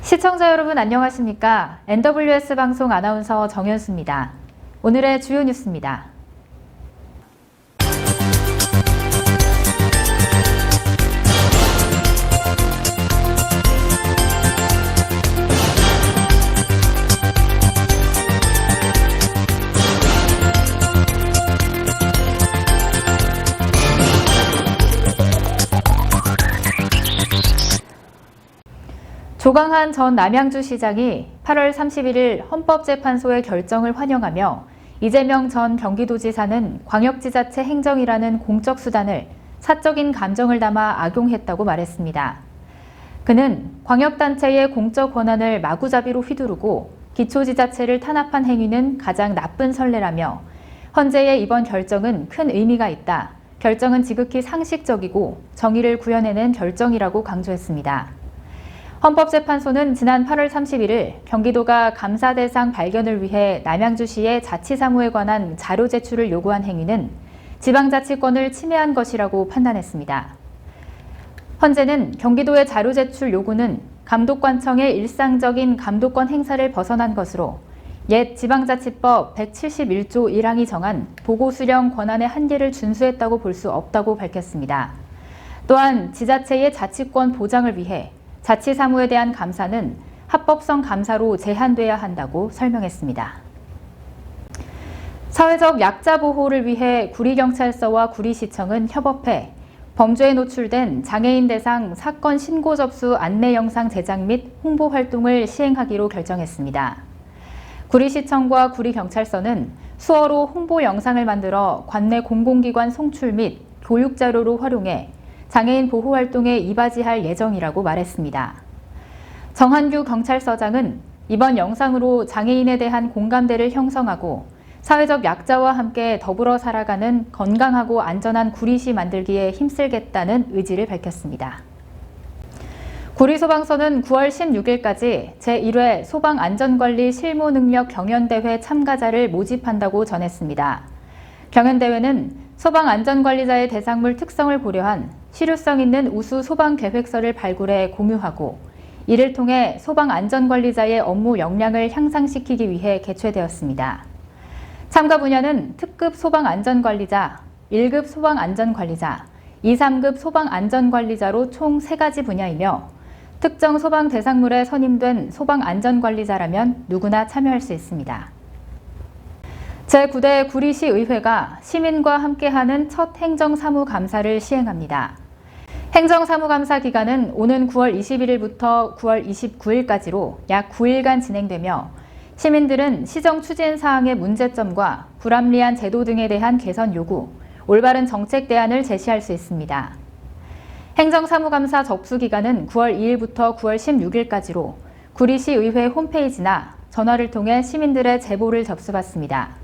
시청자 여러분 안녕하십니까? NWS 방송 아나운서 정현수입니다. 오늘의 주요 뉴스입니다. 조강한 전 남양주시장이 8월 31일 헌법재판소의 결정을 환영하며 이재명 전 경기도지사는 광역지자체 행정이라는 공적 수단을 사적인 감정을 담아 악용했다고 말했습니다. 그는 광역단체의 공적 권한을 마구잡이로 휘두르고 기초지자체를 탄압한 행위는 가장 나쁜 선례라며 헌재의 이번 결정은 큰 의미가 있다. 결정은 지극히 상식적이고 정의를 구현해낸 결정이라고 강조했습니다. 헌법재판소는 지난 8월 31일 경기도가 감사 대상 발견을 위해 남양주시의 자치사무에 관한 자료 제출을 요구한 행위는 지방자치권을 침해한 것이라고 판단했습니다. 헌재는 경기도의 자료 제출 요구는 감독관청의 일상적인 감독권 행사를 벗어난 것으로 옛 지방자치법 171조 1항이 정한 보고수령 권한의 한계를 준수했다고 볼 수 없다고 밝혔습니다. 또한 지자체의 자치권 보장을 위해 자치사무에 대한 감사는 합법성 감사로 제한돼야 한다고 설명했습니다. 사회적 약자 보호를 위해 구리경찰서와 구리시청은 협업해 범죄에 노출된 장애인 대상 사건 신고 접수 안내 영상 제작 및 홍보 활동을 시행하기로 결정했습니다. 구리시청과 구리경찰서는 수어로 홍보 영상을 만들어 관내 공공기관 송출 및 교육 자료로 활용해 장애인 보호 활동에 이바지할 예정이라고 말했습니다. 정한규 경찰서장은 이번 영상으로 장애인에 대한 공감대를 형성하고 사회적 약자와 함께 더불어 살아가는 건강하고 안전한 구리시 만들기에 힘쓸겠다는 의지를 밝혔습니다. 구리소방서는 9월 16일까지 제1회 소방안전관리 실무능력 경연대회 참가자를 모집한다고 전했습니다. 경연대회는 소방안전관리자의 대상물 특성을 고려한 실효성 있는 우수 소방계획서를 발굴해 공유하고 이를 통해 소방안전관리자의 업무 역량을 향상시키기 위해 개최되었습니다. 참가 분야는 특급 소방안전관리자, 1급 소방안전관리자, 2, 3급 소방안전관리자로 총 3가지 분야이며 특정 소방 대상물에 선임된 소방안전관리자라면 누구나 참여할 수 있습니다. 제9대 구리시의회가 시민과 함께하는 첫 행정사무감사를 시행합니다. 행정사무감사 기간은 오는 9월 21일부터 9월 29일까지로 약 9일간 진행되며 시민들은 시정 추진 사항의 문제점과 불합리한 제도 등에 대한 개선 요구, 올바른 정책 대안을 제시할 수 있습니다. 행정사무감사 접수 기간은 9월 2일부터 9월 16일까지로 구리시의회 홈페이지나 전화를 통해 시민들의 제보를 접수받습니다.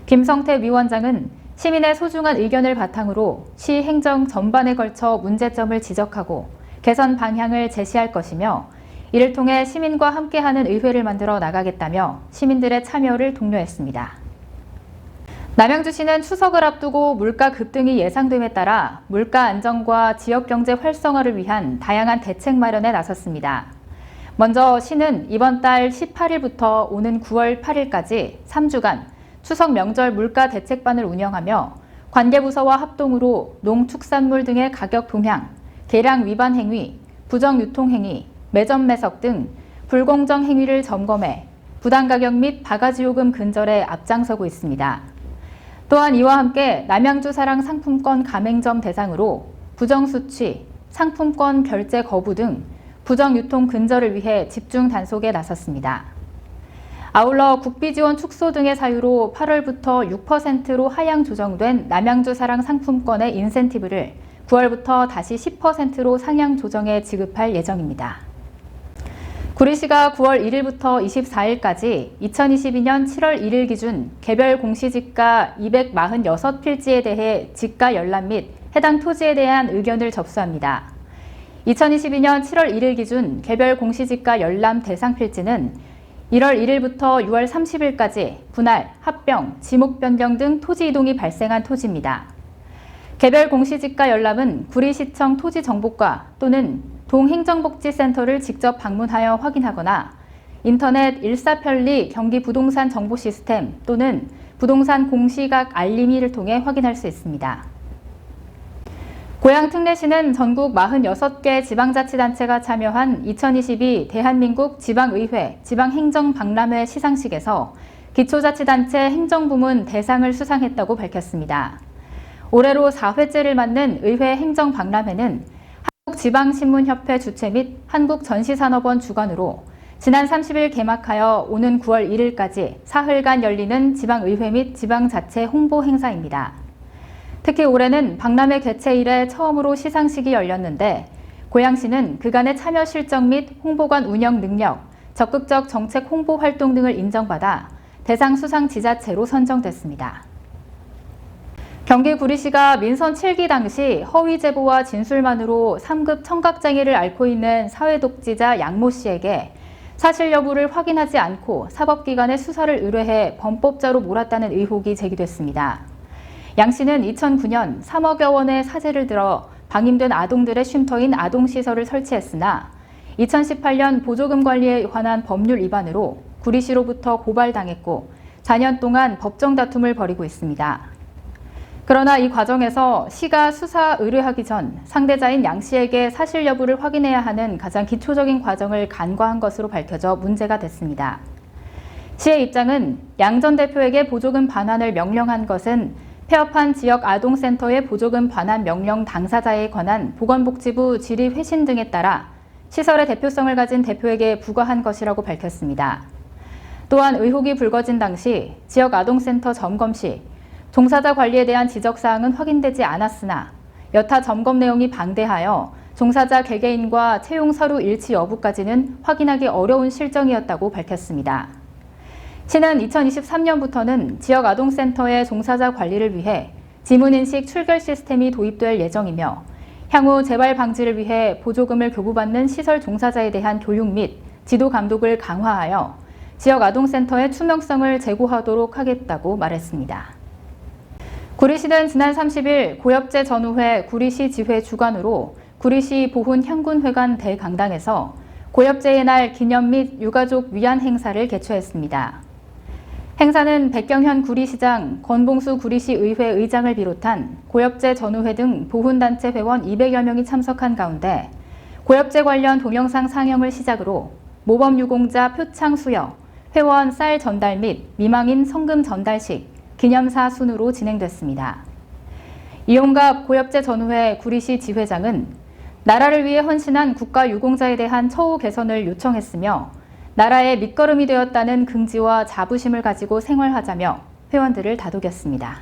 김성태 위원장은 시민의 소중한 의견을 바탕으로 시 행정 전반에 걸쳐 문제점을 지적하고 개선 방향을 제시할 것이며 이를 통해 시민과 함께하는 의회를 만들어 나가겠다며 시민들의 참여를 독려했습니다. 남양주시는 추석을 앞두고 물가 급등이 예상됨에 따라 물가 안정과 지역경제 활성화를 위한 다양한 대책 마련에 나섰습니다. 먼저 시는 이번 달 18일부터 오는 9월 8일까지 3주간 추석 명절 물가 대책반을 운영하며 관계부서와 합동으로 농축산물 등의 가격 동향, 계량 위반 행위, 부정 유통 행위, 매점 매석 등 불공정 행위를 점검해 부당가격 및 바가지 요금 근절에 앞장서고 있습니다. 또한 이와 함께 남양주 사랑 상품권 가맹점 대상으로 부정수취, 상품권 결제 거부 등 부정 유통 근절을 위해 집중 단속에 나섰습니다. 아울러 국비지원 축소 등의 사유로 8월부터 6%로 하향 조정된 남양주 사랑 상품권의 인센티브를 9월부터 다시 10%로 상향 조정해 지급할 예정입니다. 구리시가 9월 1일부터 24일까지 2022년 7월 1일 기준 개별 공시지가 246필지에 대해 지가 열람 및 해당 토지에 대한 의견을 접수합니다. 2022년 7월 1일 기준 개별 공시지가 열람 대상 필지는 1월 1일부터 6월 30일까지 분할, 합병, 지목 변경 등 토지 이동이 발생한 토지입니다. 개별 공시지가 열람은 구리시청 토지정보과 또는 동행정복지센터를 직접 방문하여 확인하거나 인터넷 일사편리 경기부동산 정보시스템 또는 부동산 공시각 알림이를 통해 확인할 수 있습니다. 고양특례시는 전국 46개 지방자치단체가 참여한 2022 대한민국 지방의회 지방행정박람회 시상식에서 기초자치단체 행정부문 대상을 수상했다고 밝혔습니다. 올해로 4회째를 맞는 의회 행정박람회는 한국지방신문협회 주최 및 한국전시산업원 주관으로 지난 30일 개막하여 오는 9월 1일까지 사흘간 열리는 지방의회 및 지방자체 홍보 행사입니다. 특히 올해는 박람회 개최 이래 처음으로 시상식이 열렸는데 고양시는 그간의 참여 실적 및 홍보관 운영 능력, 적극적 정책 홍보 활동 등을 인정받아 대상 수상 지자체로 선정됐습니다. 경기 구리시가 민선 7기 당시 허위 제보와 진술만으로 3급 청각장애를 앓고 있는 사회독지자 양모 씨에게 사실 여부를 확인하지 않고 사법기관에 수사를 의뢰해 범법자로 몰았다는 의혹이 제기됐습니다. 양 씨는 2009년 3억여 원의 사재를 들어 방임된 아동들의 쉼터인 아동시설을 설치했으나 2018년 보조금 관리에 관한 법률 위반으로 구리시로부터 고발당했고 4년 동안 법정 다툼을 벌이고 있습니다. 그러나 이 과정에서 시가 수사 의뢰하기 전 상대자인 양 씨에게 사실 여부를 확인해야 하는 가장 기초적인 과정을 간과한 것으로 밝혀져 문제가 됐습니다. 시의 입장은 양 전 대표에게 보조금 반환을 명령한 것은 폐업한 지역 아동센터의 보조금 반환 명령 당사자에 관한 보건복지부 질의 회신 등에 따라 시설의 대표성을 가진 대표에게 부과한 것이라고 밝혔습니다. 또한 의혹이 불거진 당시 지역 아동센터 점검 시 종사자 관리에 대한 지적사항은 확인되지 않았으나 여타 점검 내용이 방대하여 종사자 개개인과 채용 서류 일치 여부까지는 확인하기 어려운 실정이었다고 밝혔습니다. 시는 2023년부터는 지역 아동센터의 종사자 관리를 위해 지문인식 출결 시스템이 도입될 예정이며 향후 재발 방지를 위해 보조금을 교부받는 시설 종사자에 대한 교육 및 지도 감독을 강화하여 지역 아동센터의 투명성을 제고하도록 하겠다고 말했습니다. 구리시는 지난 30일 고엽제 전후회 구리시 지회 주관으로 구리시 보훈 향군회관 대강당에서 고엽제의 날 기념 및 유가족 위안 행사를 개최했습니다. 행사는 백경현 구리시장, 권봉수 구리시 의회 의장을 비롯한 고엽제 전후회 등 보훈단체 회원 200여 명이 참석한 가운데 고엽제 관련 동영상 상영을 시작으로 모범유공자 표창 수여, 회원 쌀 전달 및 미망인 성금 전달식, 기념사 순으로 진행됐습니다. 이용갑 고엽제 전후회 구리시 지회장은 나라를 위해 헌신한 국가유공자에 대한 처우 개선을 요청했으며 나라의 밑거름이 되었다는 긍지와 자부심을 가지고 생활하자며 회원들을 다독였습니다.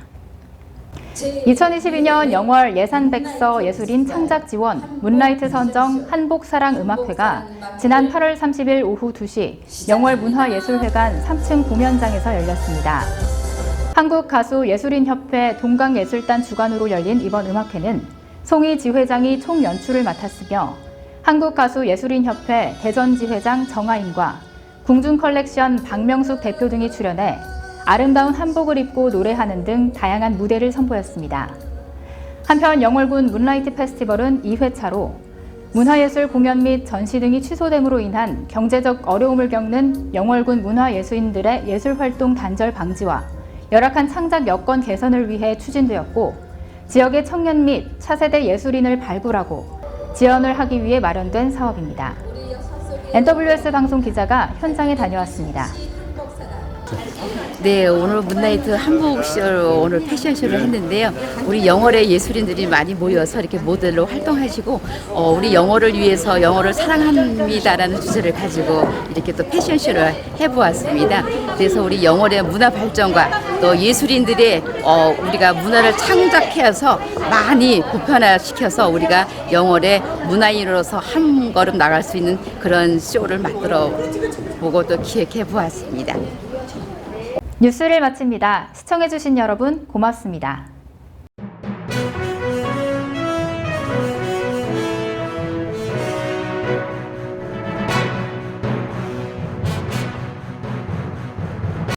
2022년 영월 예산백서 예술인 창작지원 문라이트 선정 한복사랑음악회가 지난 8월 30일 오후 2시 영월문화예술회관 3층 공연장에서 열렸습니다. 한국가수예술인협회 동강예술단 주관으로 열린 이번 음악회는 송희 지회장이 총연출을 맡았으며 한국가수예술인협회 대전지회장 정하임과 궁중컬렉션 박명숙 대표 등이 출연해 아름다운 한복을 입고 노래하는 등 다양한 무대를 선보였습니다. 한편 영월군 문라이트 페스티벌은 2회차로 문화예술 공연 및 전시 등이 취소됨으로 인한 경제적 어려움을 겪는 영월군 문화예술인들의 예술활동 단절 방지와 열악한 창작 여건 개선을 위해 추진되었고 지역의 청년 및 차세대 예술인을 발굴하고 지원을 하기 위해 마련된 사업입니다. NWS 방송 기자가 현장에 다녀왔습니다. 네, 오늘 문나이트 한복쇼 오늘 패션쇼를 했는데요. 우리 영월의 예술인들이 많이 모여서 이렇게 모델로 활동하시고 우리 영월을 위해서 영월을 사랑합니다라는 주제를 가지고 이렇게 또 패션쇼를 해보았습니다. 그래서 우리 영월의 문화 발전과 또 예술인들의 우리가 문화를 창작해서 많이 보편화시켜서 우리가 영월의 문화인으로서 한 걸음 나갈 수 있는 그런 쇼를 만들어 보고 또 기획해 보았습니다. 뉴스를 마칩니다. 시청해주신 여러분 고맙습니다.